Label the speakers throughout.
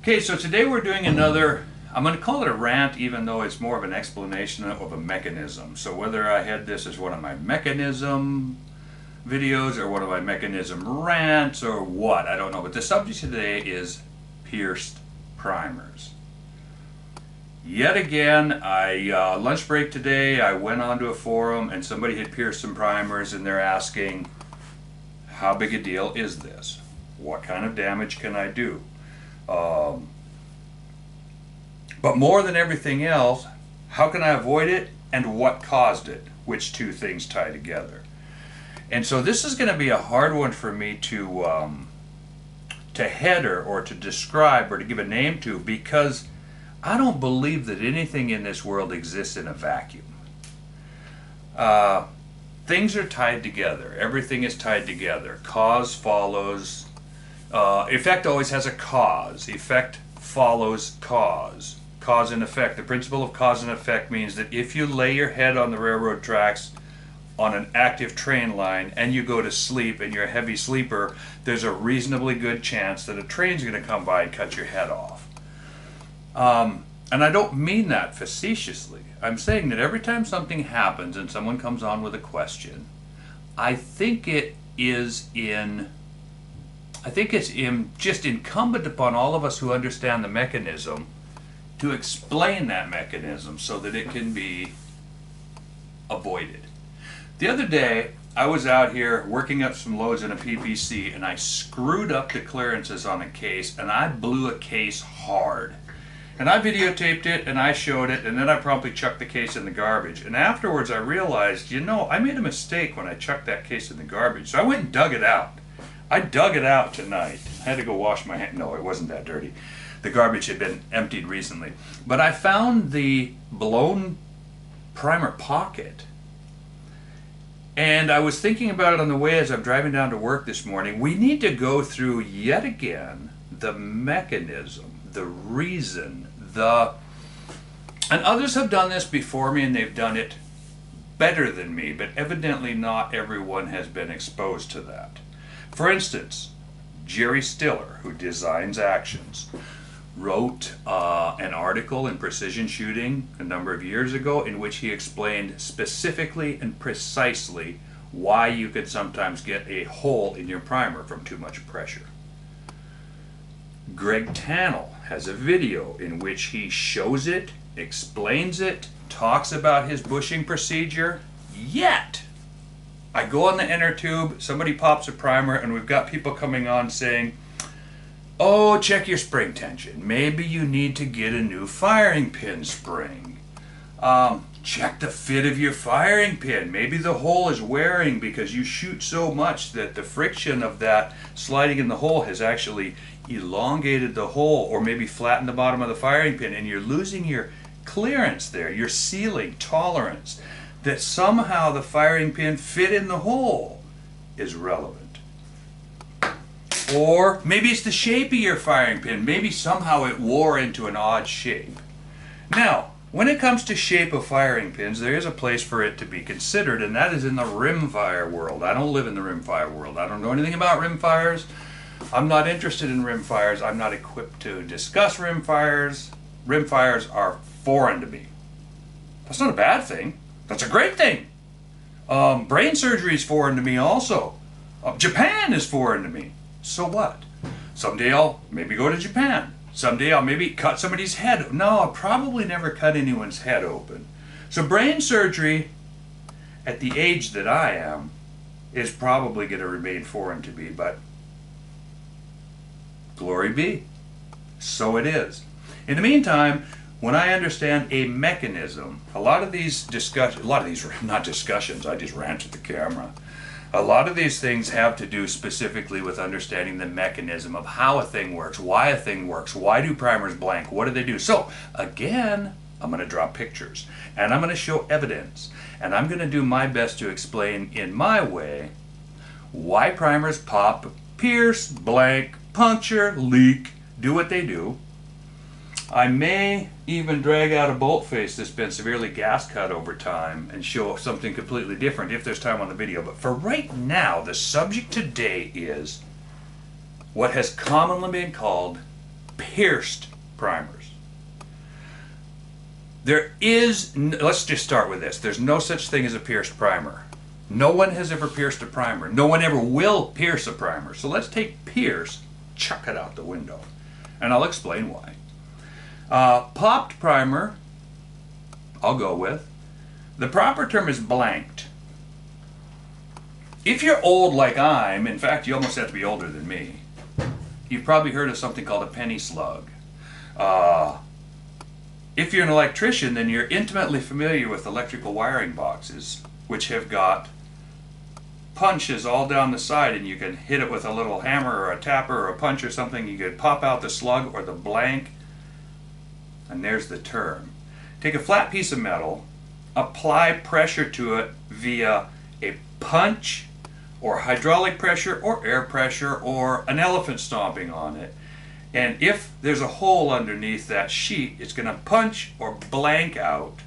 Speaker 1: Okay, so today we're doing another, I'm going to call it a rant even though it's more of an explanation of a mechanism. So whether I had this as one of my mechanism videos or one of my mechanism rants or what, I don't know. But the subject today is pierced primers. Yet again, lunch break today, I went onto a forum and somebody had pierced some primers and they're asking, how big a deal is this? What kind of damage can I do? But more than everything else, how can I avoid it and what caused it? Which two things tie together? And so this is going to be a hard one for me to header or to describe or to give a name to, because I don't believe that anything in this world exists in a vacuum. Things are tied together. Everything is tied together. Cause follows. Effect always has a cause. Effect follows cause. Cause and effect. The principle of cause and effect means that if you lay your head on the railroad tracks on an active train line and you go to sleep and you're a heavy sleeper, there's a reasonably good chance that a train's going to come by and cut your head off. And I don't mean that facetiously. I'm saying that every time something happens and someone comes on with a question, I think it's just incumbent upon all of us who understand the mechanism to explain that mechanism so that it can be avoided. The other day, I was out here working up some loads in a PPC and I screwed up the clearances on a case and I blew a case hard. And I videotaped it and I showed it and then I promptly chucked the case in the garbage. And afterwards I realized, I made a mistake when I chucked that case in the garbage. So I went and dug it out. I dug it out tonight. I had to go wash my hands. No, it wasn't that dirty. The garbage had been emptied recently. But I found the blown primer pocket. And I was thinking about it on the way as I'm driving down to work this morning. We need to go through yet again the mechanism, the reason, and others have done this before me and they've done it better than me, but evidently not everyone has been exposed to that. For instance, Jerry Stiller, who designs actions, wrote an article in Precision Shooting a number of years ago in which he explained specifically and precisely why you could sometimes get a hole in your primer from too much pressure. Greg Tannell has a video in which he shows it, explains it, talks about his bushing procedure, yet I go on the inner tube, somebody pops a primer, and we've got people coming on saying, oh, check your spring tension. Maybe you need to get a new firing pin spring. Check the fit of your firing pin. Maybe the hole is wearing because you shoot so much that the friction of that sliding in the hole has actually elongated the hole or maybe flattened the bottom of the firing pin and you're losing your clearance there, your sealing tolerance, that somehow the firing pin fit in the hole is relevant. Or maybe it's the shape of your firing pin. Maybe somehow it wore into an odd shape. Now, when it comes to shape of firing pins, there is a place for it to be considered, and that is in the rimfire world. I don't live in the rimfire world. I don't know anything about rimfires. I'm not interested in rimfires. I'm not equipped to discuss rimfires. Rimfires are foreign to me. That's not a bad thing. That's a great thing. Brain surgery is foreign to me also. Japan is foreign to me. So what? Someday I'll maybe go to Japan. Someday I'll maybe cut somebody's head. No, I'll probably never cut anyone's head open. So brain surgery, at the age that I am, is probably going to remain foreign to me, but glory be. So it is. In the meantime, when I understand a mechanism, a lot of these not discussions, I just rant at the camera. A lot of these things have to do specifically with understanding the mechanism of how a thing works, why a thing works, why do primers blank, what do they do. So again, I'm going to draw pictures and I'm going to show evidence and I'm going to do my best to explain in my way why primers pop, pierce, blank, puncture, leak, do what they do. I may even drag out a bolt face that's been severely gas cut over time and show something completely different if there's time on the video. But for right now, the subject today is what has commonly been called pierced primers. There is, let's just start with this. There's no such thing as a pierced primer. No one has ever pierced a primer. No one ever will pierce a primer. So let's take pierce, chuck it out the window. And I'll explain why. Popped primer, I'll go with. The proper term is blanked. If you're old like I'm, in fact you almost have to be older than me, you've probably heard of something called a penny slug. If you're an electrician, then you're intimately familiar with electrical wiring boxes, which have got punches all down the side, and you can hit it with a little hammer or a tapper or a punch or something. You could pop out the slug or the blank, and there's the term. Take a flat piece of metal, apply pressure to it via a punch or hydraulic pressure or air pressure or an elephant stomping on it. And if there's a hole underneath that sheet, it's going to punch or blank out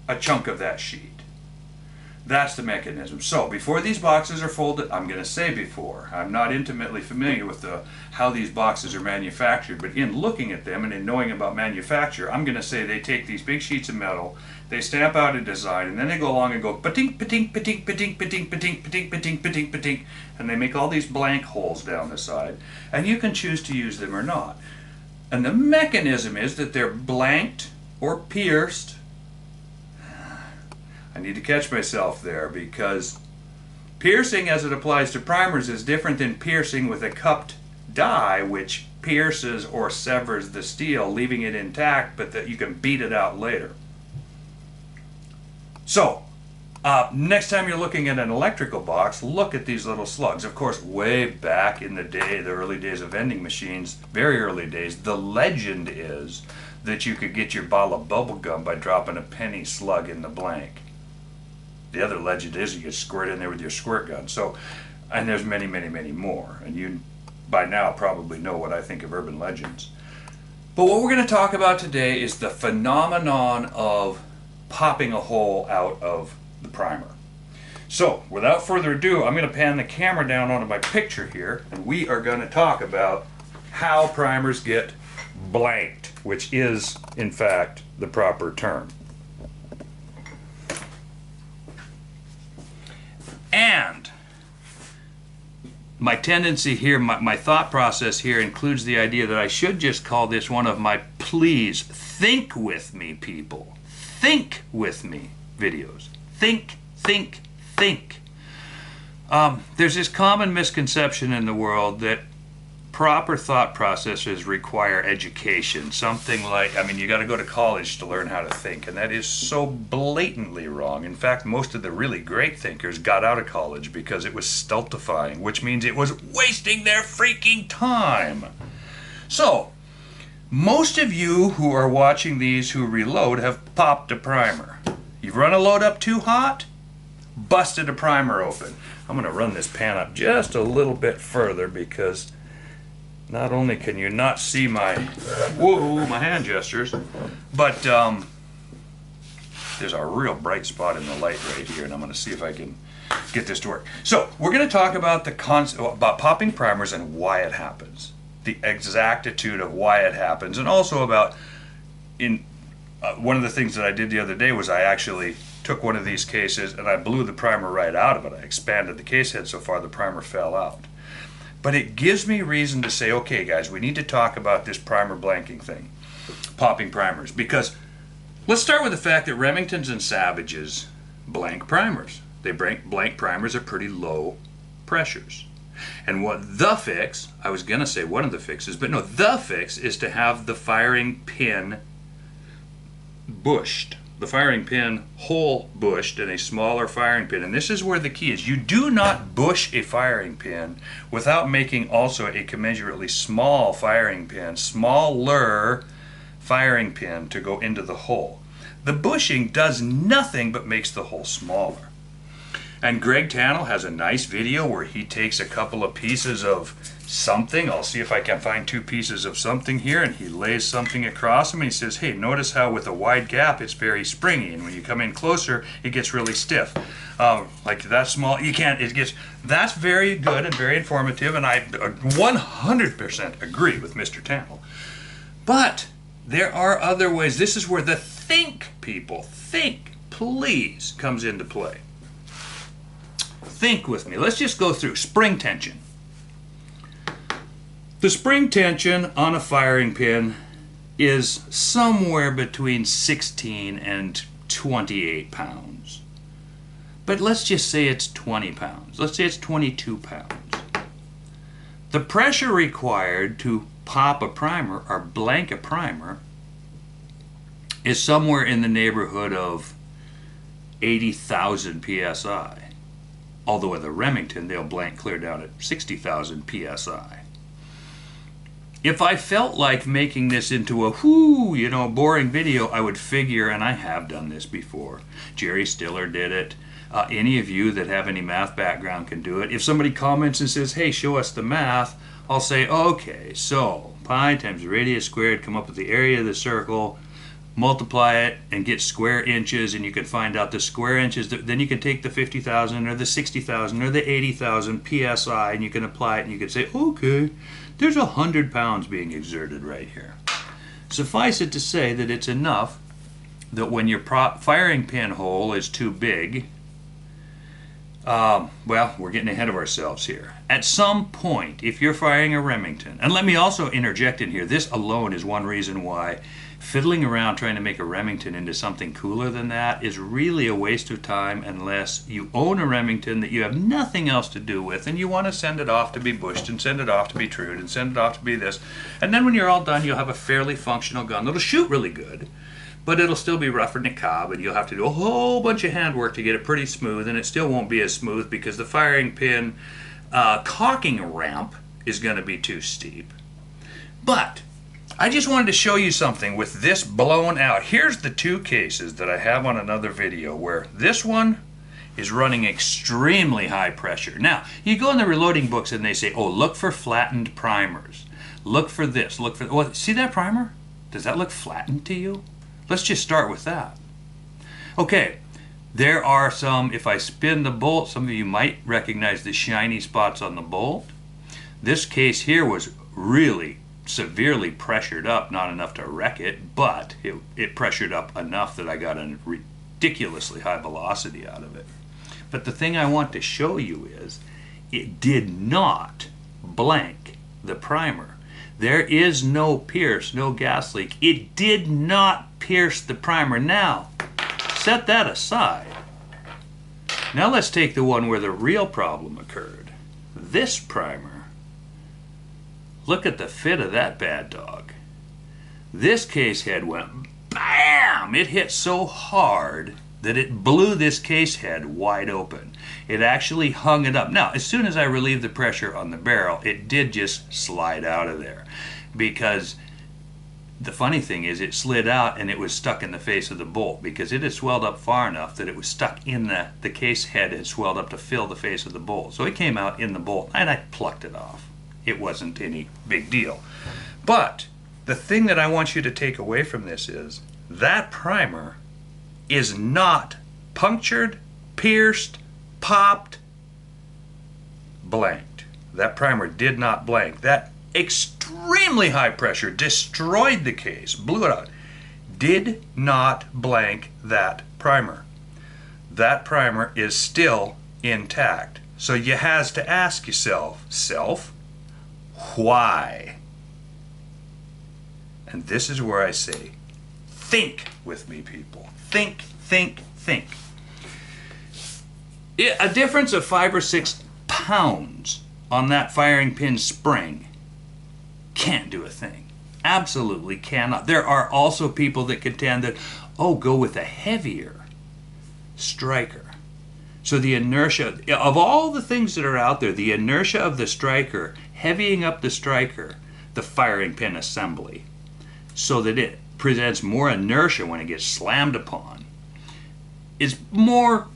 Speaker 1: a chunk of that sheet. That's the mechanism. So before these boxes are folded, I'm going to say before, I'm not intimately familiar with how these boxes are manufactured, but in looking at them and in knowing about manufacture, I'm going to say they take these big sheets of metal, they stamp out a design, and then they go along and go patink, patink, patink, patink, patink, patink, patink, patink, patink, patink, and they make all these blank holes down the side, and you can choose to use them or not. And the mechanism is that they're blanked or pierced. I need to catch myself there, because piercing as it applies to primers is different than piercing with a cupped die, which pierces or severs the steel, leaving it intact, but that you can beat it out later. So, next time you're looking at an electrical box, look at these little slugs. Of course, way back in the day, the early days of vending machines, very early days, the legend is that you could get your bottle of bubble gum by dropping a penny slug in the blank. The other legend is you get squirt in there with your squirt gun. So, and there's many, many, many more. And you, by now, probably know what I think of urban legends. But what we're going to talk about today is the phenomenon of popping a hole out of the primer. So, without further ado, I'm going to pan the camera down onto my picture here, and we are going to talk about how primers get blanked, which is, in fact, the proper term. And my tendency here, my thought process here includes the idea that I should just call this one of my please think with me people. Think with me videos. Think, think, think. There's this common misconception in the world that proper thought processes require education. Something like, I mean, you got to go to college to learn how to think, and that is so blatantly wrong. In fact, most of the really great thinkers got out of college because it was stultifying, which means it was wasting their freaking time. So, most of you who are watching these who reload have popped a primer. You've run a load up too hot, busted a primer open. I'm going to run this pan up just a little bit further, because not only can you not see my hand gestures, but there's a real bright spot in the light right here, and I'm going to see if I can get this to work. So we're going to talk about the concept about popping primers and why it happens, the exactitude of why it happens, and also about one of the things that I did the other day was I actually took one of these cases and I blew the primer right out of it. I expanded the case head so far the primer fell out. But it gives me reason to say, okay guys, we need to talk about this primer blanking thing, popping primers, because let's start with the fact that Remingtons and Savages blank primers. They blank primers at pretty low pressures. And what the fix, I was going to say one of the fixes, but no, the fix is to have the firing pin bushed. The firing pin hole bushed in a smaller firing pin. And this is where the key is. You do not bush a firing pin without making also a commensurately small firing pin, smaller firing pin to go into the hole. The bushing does nothing but makes the hole smaller. And Greg Tannell has a nice video where he takes a couple of pieces of something. I'll see if I can find two pieces of something here, and he lays something across him and he says, hey, notice how with a wide gap it's very springy, and when you come in closer it gets really stiff. Like that small, you can't, it gets, that's very good and very informative, and I 100% agree with Mr. Tamble. But there are other ways. This is where the think, people, think, please, comes into play. Think with me. Let's just go through spring tension. The spring tension on a firing pin is somewhere between 16 and 28 pounds. But let's just say it's 20 pounds. Let's say it's 22 pounds. The pressure required to pop a primer or blank a primer is somewhere in the neighborhood of 80,000 psi. Although with a Remington, they'll blank clear down at 60,000 psi. If I felt like making this into a boring video, I would figure, and I have done this before. Jerry Stiller did it. Any of you that have any math background can do it. If somebody comments and says, hey, show us the math, I'll say, okay, so pi times radius squared, come up with the area of the circle, multiply it and get square inches, and you can find out the square inches. Then you can take the 50,000 or the 60,000 or the 80,000 psi, and you can apply it, and you can say, okay, there's 100 pounds being exerted right here. Suffice it to say that it's enough that when your firing pin hole is too big, well, we're getting ahead of ourselves here. At some point, if you're firing a Remington, and let me also interject in here, this alone is one reason why fiddling around trying to make a Remington into something cooler than that is really a waste of time unless you own a Remington that you have nothing else to do with, and you want to send it off to be bushed and send it off to be trued and send it off to be this. And then when you're all done, you'll have a fairly functional gun that'll shoot really good, but it'll still be rougher than a cob, and you'll have to do a whole bunch of handwork to get it pretty smooth, and it still won't be as smooth because the firing pin caulking ramp is going to be too steep. But I just wanted to show you something with this blown out. Here's the two cases that I have on another video where this one is running extremely high pressure. Now, you go in the reloading books and they say, oh, look for flattened primers. Look for this, look for, well, see that primer? Does that look flattened to you? Let's just start with that. Okay, there are some, if I spin the bolt, some of you might recognize the shiny spots on the bolt. This case here was really severely pressured up, not enough to wreck it, but it pressured up enough that I got a ridiculously high velocity out of it. But the thing I want to show you is it did not blank the primer. There is no pierce, no gas leak. It did not pierce the primer. Now, set that aside. Now let's take the one where the real problem occurred. This primer. Look at the fit of that bad dog. This case head went BAM! It hit so hard that it blew this case head wide open. It actually hung it up. Now, as soon as I relieved the pressure on the barrel, it did just slide out of there. Because the funny thing is it slid out and it was stuck in the face of the bolt because it had swelled up far enough that it was stuck in the case head had swelled up to fill the face of the bolt. So it came out in the bolt and I plucked it off. It wasn't any big deal. But the thing that I want you to take away from this is that primer is not punctured, pierced, popped, blanked. That primer did not blank. That extremely high pressure destroyed the case, blew it out. Did not blank that primer. That primer is still intact. So you has to ask yourself, why? And this is where I say, think with me, people. Think, think, think. A difference of 5 or 6 pounds on that firing pin spring can't do a thing. Absolutely cannot. There are also people that contend that, oh, go with a heavier striker. So the inertia, of all the things that are out there, the inertia of the striker, heavying up the striker, the firing pin assembly, so that it presents more inertia when it gets slammed upon, is more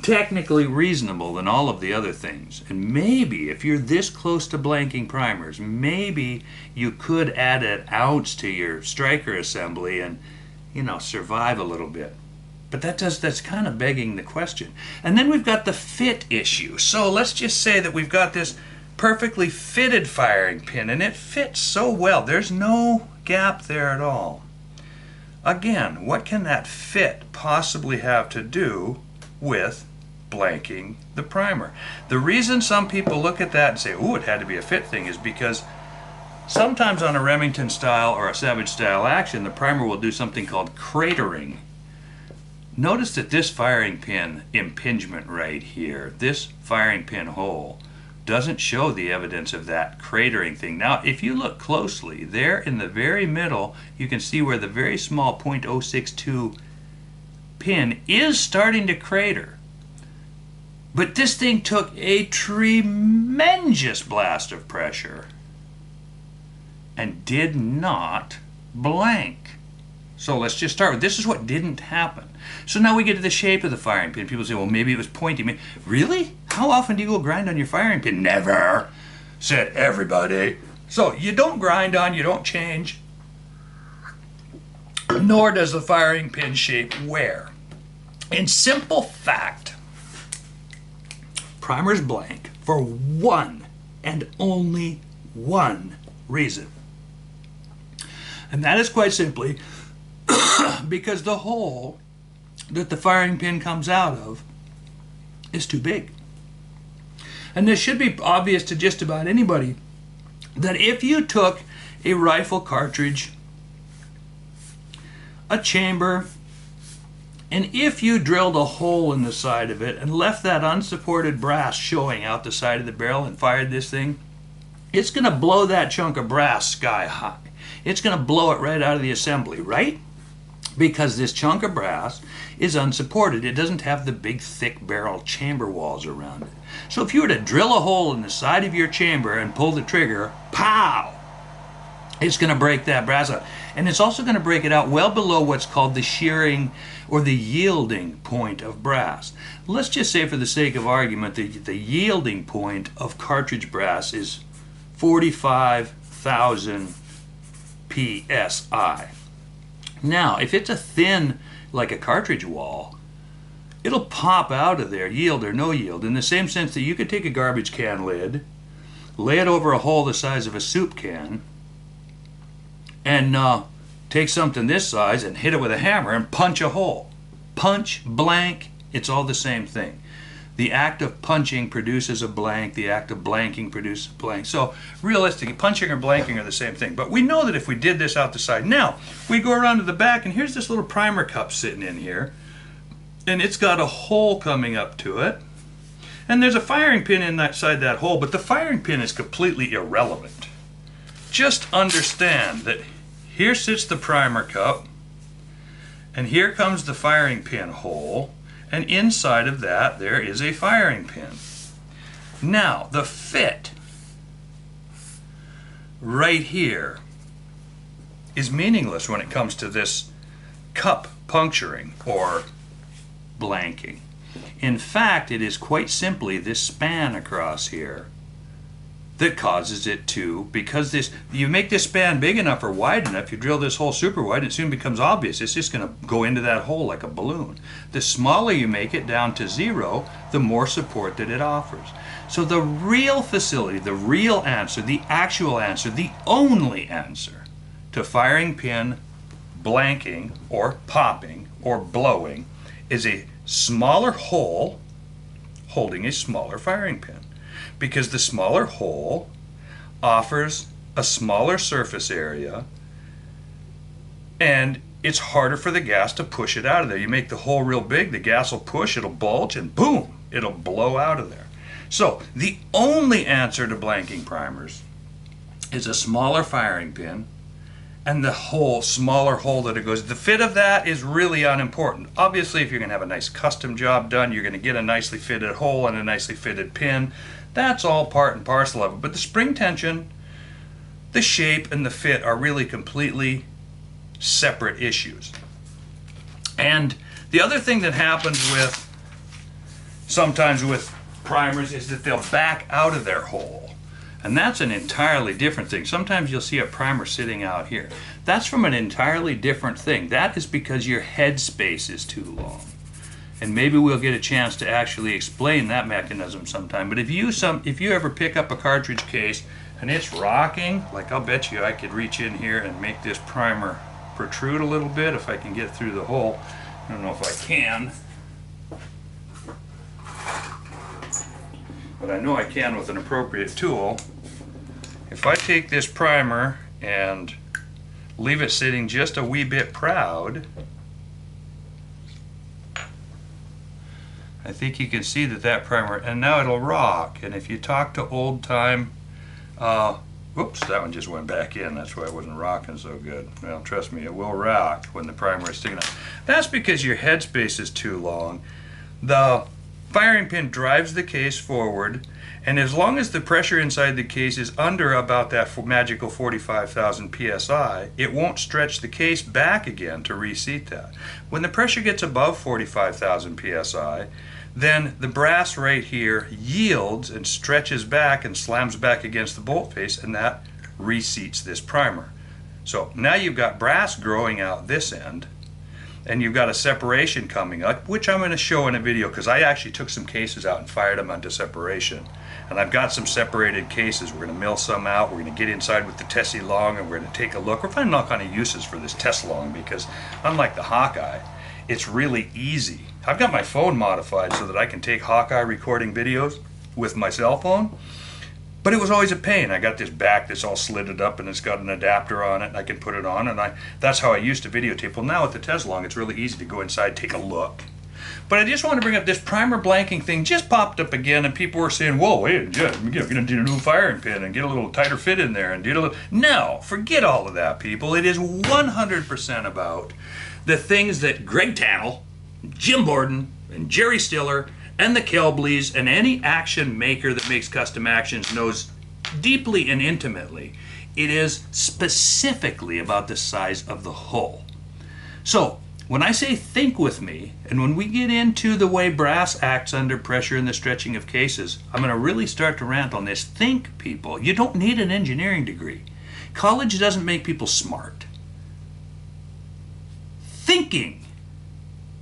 Speaker 1: technically reasonable than all of the other things. And maybe if you're this close to blanking primers, maybe you could add an ounce to your striker assembly and, you know, survive a little bit. But that's kind of begging the question. And then we've got the fit issue. So let's just say that we've got this perfectly fitted firing pin and it fits so well. There's no gap there at all. Again, what can that fit possibly have to do with blanking the primer? The reason some people look at that and say, ooh, it had to be a fit thing, is because sometimes on a Remington style or a Savage style action, the primer will do something called cratering. Notice that this firing pin impingement right here, this firing pin hole, doesn't show the evidence of that cratering thing. Now, if you look closely, there in the very middle, you can see where the very small .062 pin is starting to crater. But this thing took a tremendous blast of pressure and did not blank. So let's just start with, this is what didn't happen. So now we get to the shape of the firing pin. People say, well, maybe it was pointy. Really? How often do you go grind on your firing pin? Never, said everybody. So you don't grind on, you don't change, nor does the firing pin shape wear. In simple fact, primers blank for one and only one reason. And that is quite simply because the hole that the firing pin comes out of is too big. And this should be obvious to just about anybody that if you took a rifle cartridge, a chamber, and if you drilled a hole in the side of it and left that unsupported brass showing out the side of the barrel and fired this thing, it's going to blow that chunk of brass sky high. It's going to blow it right out of the assembly, right? Because this chunk of brass is unsupported. It doesn't have the big thick barrel chamber walls around it. So if you were to drill a hole in the side of your chamber and pull the trigger, pow! It's going to break that brass out. And it's also going to break it out well below what's called the shearing or the yielding point of brass. Let's just say, for the sake of argument, that the yielding point of cartridge brass is 45,000 psi. Now, if it's a thin, like a cartridge wall, it'll pop out of there, yield or no yield, in the same sense that you could take a garbage can lid, lay it over a hole the size of a soup can, and take something this size and hit it with a hammer and punch a hole. Punch, blank, it's all the same thing. The act of punching produces a blank. The act of blanking produces a blank. So realistically, punching or blanking are the same thing. But we know that if we did this out the side. Now, we go around to the back, and here's this little primer cup sitting in here. And it's got a hole coming up to it. And there's a firing pin inside that hole, but the firing pin is completely irrelevant. Just understand that here sits the primer cup, and here comes the firing pin hole. And inside of that, there is a firing pin. Now, the fit right here is meaningless when it comes to this cup puncturing or blanking. In fact, it is quite simply this span across here that causes it to, because you make this span big enough or wide enough, you drill this hole super wide, it soon becomes obvious. It's just going to go into that hole like a balloon. The smaller you make it down to 0, the more support that it offers. So the real facility, the real answer, the actual answer, the only answer to firing pin blanking or popping or blowing is a smaller hole holding a smaller firing pin. Because the smaller hole offers a smaller surface area, and it's harder for the gas to push it out of there. You make the hole real big, the gas will push, it'll bulge, and boom, it'll blow out of there. So the only answer to blanking primers is a smaller firing pin and the hole, smaller hole that it goes. The fit of that is really unimportant. Obviously, if you're going to have a nice custom job done, you're going to get a nicely fitted hole and a nicely fitted pin. That's all part and parcel of it. But the spring tension, the shape, and the fit are really completely separate issues. And the other thing that happens with sometimes with primers is that they'll back out of their hole. And that's an entirely different thing. Sometimes you'll see a primer sitting out here. That's from an entirely different thing. That is because your head space is too long. And maybe we'll get a chance to actually explain that mechanism sometime. But if you ever pick up a cartridge case and it's rocking, like I'll bet you I could reach in here and make this primer protrude a little bit if I can get through the hole. I don't know if I can, but I know I can with an appropriate tool. If I take this primer and leave it sitting just a wee bit proud, I think you can see that primer, and now it'll rock. And if you talk to old time, whoops, that one just went back in. That's why it wasn't rocking so good. Well, trust me, it will rock when the primer is sticking out. That's because your headspace is too long. The firing pin drives the case forward, and as long as the pressure inside the case is under about that magical 45,000 psi, it won't stretch the case back again to reseat that. When the pressure gets above 45,000 psi, then the brass right here yields and stretches back and slams back against the bolt face, and that reseats this primer. So now you've got brass growing out this end, and you've got a separation coming up, which I'm going to show in a video, because I actually took some cases out and fired them onto separation. And I've got some separated cases. We're going to mill some out. We're going to get inside with the Tessie Long, and we're going to take a look. We're finding all kind of uses for this Tess Long, because unlike the Hawkeye, it's really easy. I've got my phone modified so that I can take Hawkeye recording videos with my cell phone, but it was always a pain. I got this back that's all slitted up, and it's got an adapter on it, and I can put it on, and that's how I used to videotape. Well, now with the Tess Long, it's really easy to go inside, take a look. But I just want to bring up this primer blanking thing just popped up again, and people were saying, whoa, wait, you're going to do a new firing pin and get a little tighter fit in there and do a little... No, forget all of that, people. It is 100% about the things that Greg Tannell, Jim Borden, and Jerry Stiller, and the Kelbleys, and any action maker that makes custom actions knows deeply and intimately. It is specifically about the size of the hull. So, when I say think with me, and when we get into the way brass acts under pressure in the stretching of cases, I'm going to really start to rant on this. Think, people. You don't need an engineering degree. College doesn't make people smart. Thinking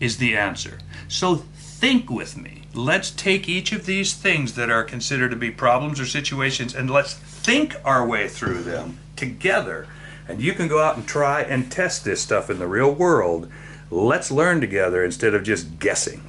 Speaker 1: is the answer. So think with me. Let's take each of these things that are considered to be problems or situations, and let's think our way through them together. And you can go out and try and test this stuff in the real world. Let's learn together instead of just guessing.